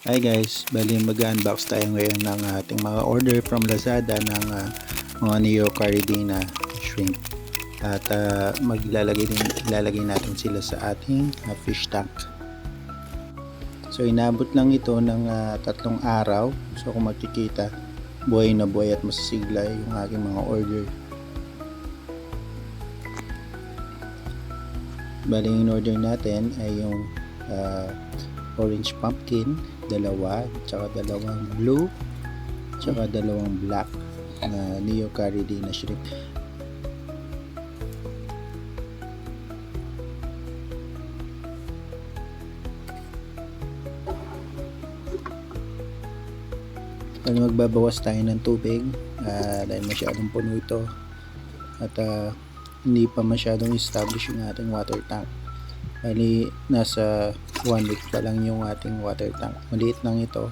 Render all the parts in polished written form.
Hi guys, bali mag-unbox tayo ngayon ng ating mga order from Lazada ng mga Neo Caridina shrimp. At ilalagay natin sila sa ating fish tank. So inabot lang ito ng 3 araw. So kung makikita, buhay na buhay at masisigla yung aking mga order. Bali yung order natin ay yung orange pumpkin, dalawa, tsaka dalawang blue, tsaka dalawang black na Neo Caridina shrimp. Dahil magbabawas tayo ng tubig dahil masyadong puno ito at hindi pa masyadong establish yung ating water tank. Bali nasa 1 week pa lang yung ating water tank, maliit lang ito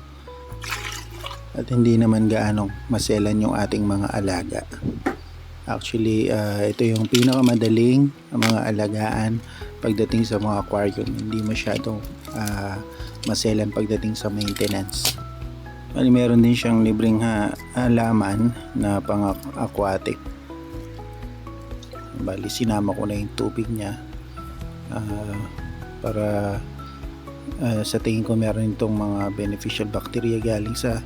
at hindi naman gaanong maselan yung ating mga alaga. Actually ito yung pinakamadaling mga alagaan pagdating sa mga aquarium, hindi masyadong maselan pagdating sa maintenance. Bali meron din siyang libreng halaman na pang aquatic. Bali sinama ko na yung tubig niya para sa tingin ko meron itong mga beneficial bacteria galing sa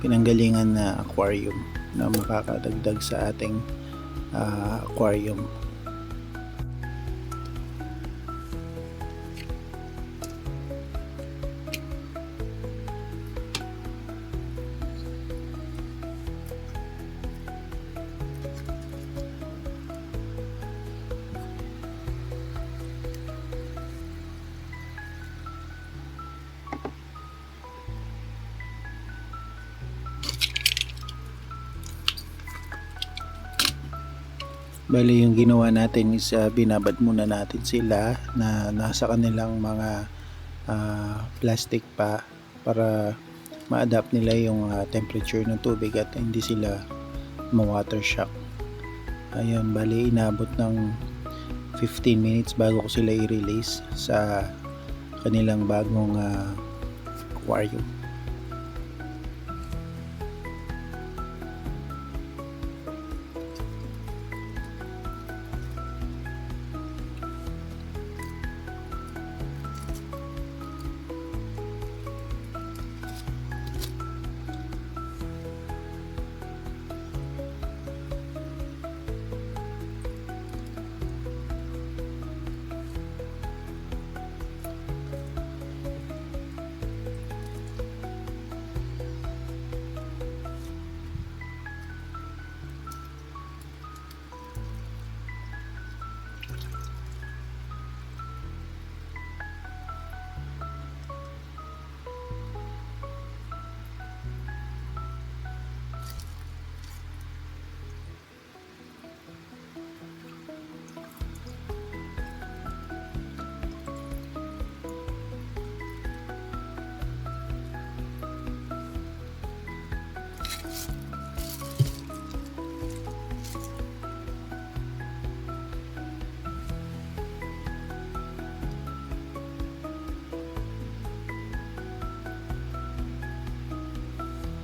pinanggalingan na aquarium na makakadagdag sa ating aquarium. Bali yung ginawa natin is binabad muna natin sila na nasa kanilang mga plastic pa para ma-adapt nila yung temperature ng tubig at hindi sila ma-water shock. Ayun, bali inabot ng 15 minutes bago ko sila i-release sa kanilang bagong aquarium.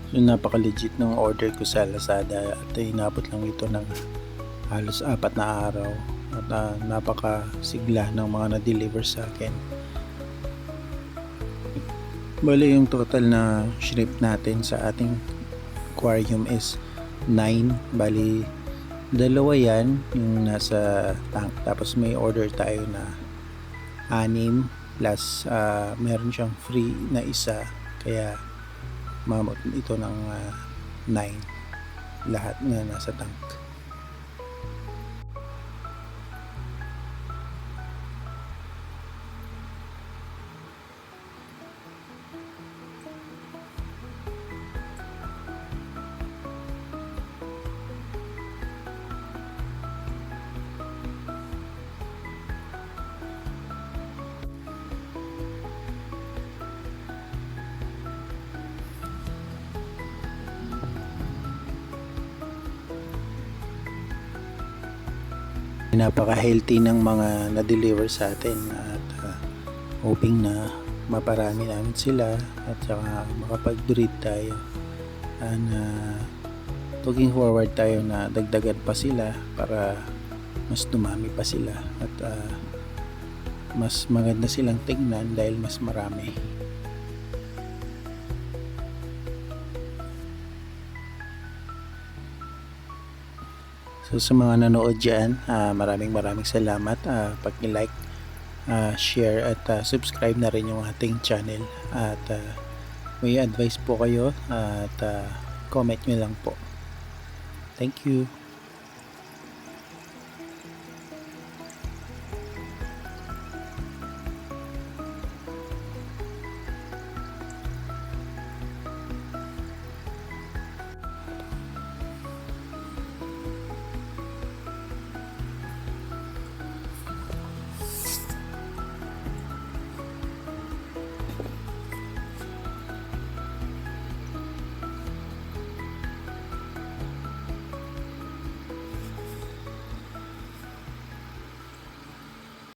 So napaka-legit ng order ko sa Lazada at inabot lang ito ng halos 4 na araw at napaka-sigla ng mga na-deliver sa akin. Bali yung total na shrimp natin sa ating aquarium is 9. Bali dalawa yan yung nasa tank, tapos may order tayo na 6 plus meron siyang free na isa, kaya mamot ito ng 9 lahat na nasa tank. Napaka-healthy ng mga na-deliver sa atin at hoping na maparami namin sila at saka makapag-breed tayo. And looking forward tayo na dagdagan pa sila para mas dumami pa sila at mas maganda silang tingnan dahil mas marami. So sa mga nanood dyan, maraming salamat. Pag-like, share at subscribe na rin yung ating channel. At may advice po kayo at comment nyo lang po. Thank you.